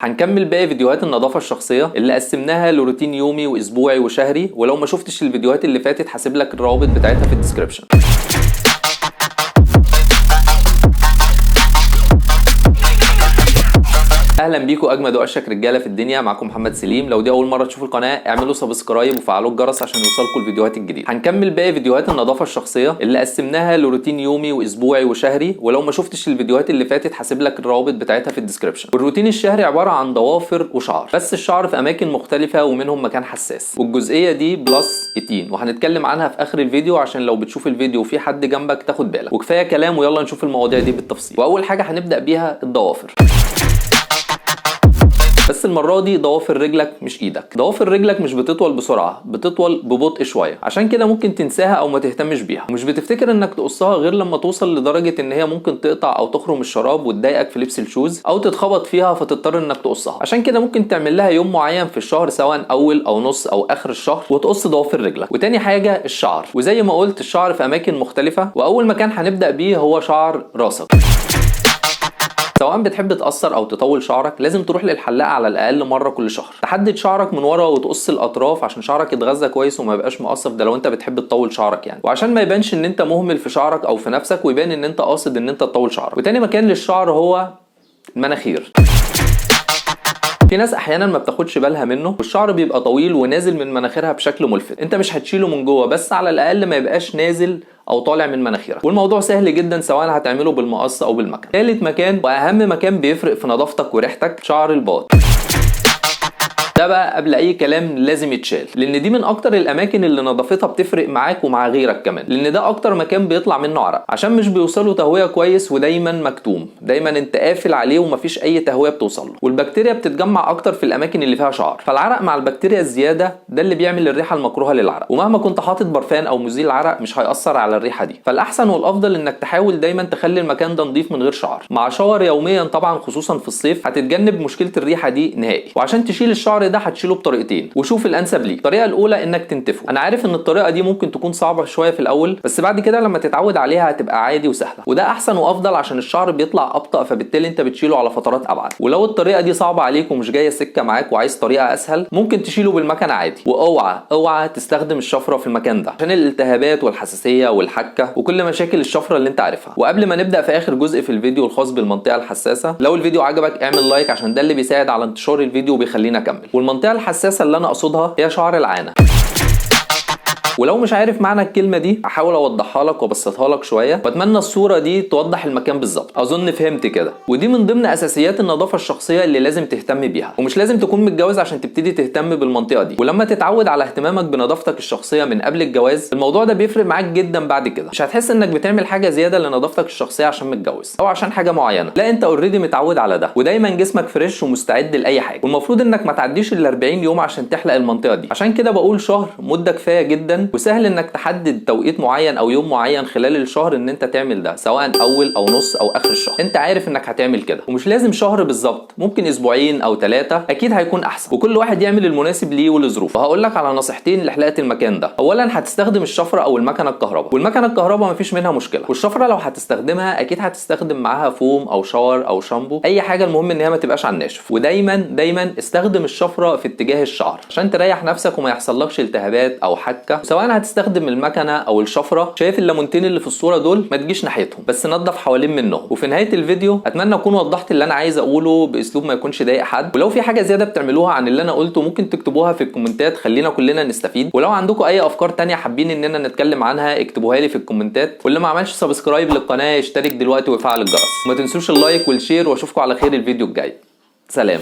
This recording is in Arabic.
هنكمل باقي فيديوهات النظافة الشخصية اللي قسمناها لروتين يومي واسبوعي وشهري، ولو ما شفتش الفيديوهات اللي فاتت هسيب لك الروابط بتاعتها في الديسكريبشن. اهلا بيكم اجمد واشك رجاله في الدنيا. معاكم محمد سليم. لو دي اول مره تشوفوا القناه اعملوا سبسكرايب وفعلوا الجرس عشان يوصلكم الفيديوهات الجديده. هنكمل باقي فيديوهات النظافه الشخصيه اللي قسمناها لروتين يومي واسبوعي وشهري، ولو ما شفتش الفيديوهات اللي فاتت هسيب لك الروابط بتاعتها في الديسكريبشن. والروتين الشهري عباره عن ضوافر وشعر، بس الشعر في اماكن مختلفه ومنهم مكان حساس، والجزئيه دي بلس 18 وهنتكلم عنها في اخر الفيديو عشان لو بتشوف الفيديو وفي حد جنبك تاخد بالك. وكفايه كلام ويلا نشوف المواضيع دي بالتفصيل. واول حاجه هنبدا بيها الضوافر، بس المره دي ضوافر رجلك مش ايدك. ضوافر رجلك مش بتطول بسرعه، بتطول ببطء شويه، عشان كده ممكن تنساها او ما تهتمش بيها، ومش بتفتكر انك تقصها غير لما توصل لدرجه ان هي ممكن تقطع او تخرم الشراب وتضايقك في لبس الشوز او تتخبط فيها فتضطر انك تقصها. عشان كده ممكن تعمل لها يوم معين في الشهر، سواء اول او نص او اخر الشهر، وتقص ضوافر رجلك. وتاني حاجه الشعر، وزي ما قلت الشعر في اماكن مختلفه، واول مكان هنبدا بيه هو شعر راسك. سواء بتحب تقصر او تطول شعرك لازم تروح للحلاق على الاقل مره كل شهر، تحدد شعرك من ورا وتقص الاطراف عشان شعرك يتغذى كويس وما يبقاش مقصف. ده لو انت بتحب تطول شعرك يعني، وعشان ما يبانش ان انت مهمل في شعرك او في نفسك ويبان ان انت قاصد ان انت تطول شعرك. وتاني مكان للشعر هو المناخير. في ناس احيانا ما بتاخدش بالها منه والشعر بيبقى طويل ونازل من مناخيرها بشكل ملفت. انت مش هتشيله من جوه، بس على الاقل ما يبقاش نازل او طالع من مناخيرك، والموضوع سهل جدا سواء هتعمله بالمقص او بالمكنه. ثالث مكان واهم مكان بيفرق في نظافتك وريحتك، شعر الباط. ده بقى قبل اي كلام لازم يتشال، لان دي من اكتر الاماكن اللي نظافتها بتفرق معاك ومع غيرك كمان، لان ده اكتر مكان بيطلع منه عرق عشان مش بيوصله تهويه كويس ودايما مكتوم. دايما انت قافل عليه ومفيش اي تهويه بتوصله، والبكتيريا بتتجمع اكتر في الاماكن اللي فيها شعر، فالعرق مع البكتيريا الزياده ده اللي بيعمل الريحه المكروهه للعرق. ومهما كنت حاطط برفان او مزيل عرق مش هيأثر على الريحه دي. فالاحسن والافضل انك تحاول دايما تخلي المكان ده نظيف من غير شعر، مع شاور يوميا طبعا، خصوصا في الصيف هتتجنب مشكله الريحه دي نهائي. وعشان تشيل الشعر ده هتشيله بطريقتين، وشوف الانسب ليك. الطريقه الاولى انك تنتفه. انا عارف ان الطريقه دي ممكن تكون صعبه شويه في الاول، بس بعد كده لما تتعود عليها هتبقى عادي وسهله، وده احسن وافضل عشان الشعر بيطلع ابطا، فبالتالي انت بتشيله على فترات ابعد. ولو الطريقه دي صعبه عليك ومش جايه سكه معاك وعايز طريقه اسهل، ممكن تشيله بالمكنه عادي. واوعى تستخدم الشفره في المكان ده عشان الالتهابات والحساسيه والحكه وكل مشاكل الشفره اللي انت عارفها. وقبل ما نبدا في اخر جزء في الفيديو الخاص بالمنطقه الحساسه، لو الفيديو عجبك اعمل لايك عشان ده اللي بيساعد على انتشار الفيديو وبيخلينا اكمل. والمنطقه الحساسه اللي انا اقصدها هي شعر العانه. ولو مش عارف معنى الكلمه دي هحاول اوضحها لك وابسطها لك شويه، واتمنى الصوره دي توضح المكان بالظبط. اظن فهمت كده. ودي من ضمن اساسيات النظافه الشخصيه اللي لازم تهتم بيها، ومش لازم تكون متجوز عشان تبتدي تهتم بالمنطقه دي. ولما تتعود على اهتمامك بنظافتك الشخصيه من قبل الجواز، الموضوع ده بيفرق معاك جدا بعد كده. مش هتحس انك بتعمل حاجه زياده لنظافتك الشخصيه عشان متجوز او عشان حاجه معينه، لا انت اوريدي متعود على ده، ودايما جسمك فريش ومستعد لاي حاجه. والمفروض انك ما تعديش ال 40 يوم عشان تحلق المنطقه دي. عشان كده بقول شهر مده كفايه جدا، وسهل انك تحدد توقيت معين او يوم معين خلال الشهر ان انت تعمل ده، سواء اول او نص او اخر الشهر. انت عارف انك هتعمل كده، ومش لازم شهر بالظبط، ممكن اسبوعين او 3، اكيد هيكون احسن. وكل واحد يعمل المناسب ليه ولظروفه. وهقول لك على نصيحتين لحلاقه المكان ده. اولا هتستخدم الشفره او المكنه الكهرباء، والمكنه الكهرباء مفيش منها مشكله، والشفره لو هتستخدمها اكيد هتستخدم معاها فوم او شاور او شامبو، اي حاجه، المهم ان هي ما تبقاش على الناشف. ودايما استخدم الشفره في اتجاه الشعر عشان تريح نفسك وما يحصلكش التهابات او حكه. سواء هتستخدم المكنه او الشفره، شايف الليمونتين اللي في الصوره دول ما تجيش ناحيتهم، بس نظف حوالين منهم. وفي نهايه الفيديو اتمنى اكون وضحت اللي انا عايز اقوله باسلوب ما يكونش ضايق حد. ولو في حاجه زياده بتعملوها عن اللي انا قلته ممكن تكتبوها في الكومنتات، خلينا كلنا نستفيد. ولو عندكم اي افكار تانية حابين اننا نتكلم عنها اكتبوها لي في الكومنتات. واللي ما عملش سبسكرايب للقناه يشترك دلوقتي ويفعل الجرس. ما تنسوش اللايك والشير، واشوفكم على خير الفيديو الجاي. سلام.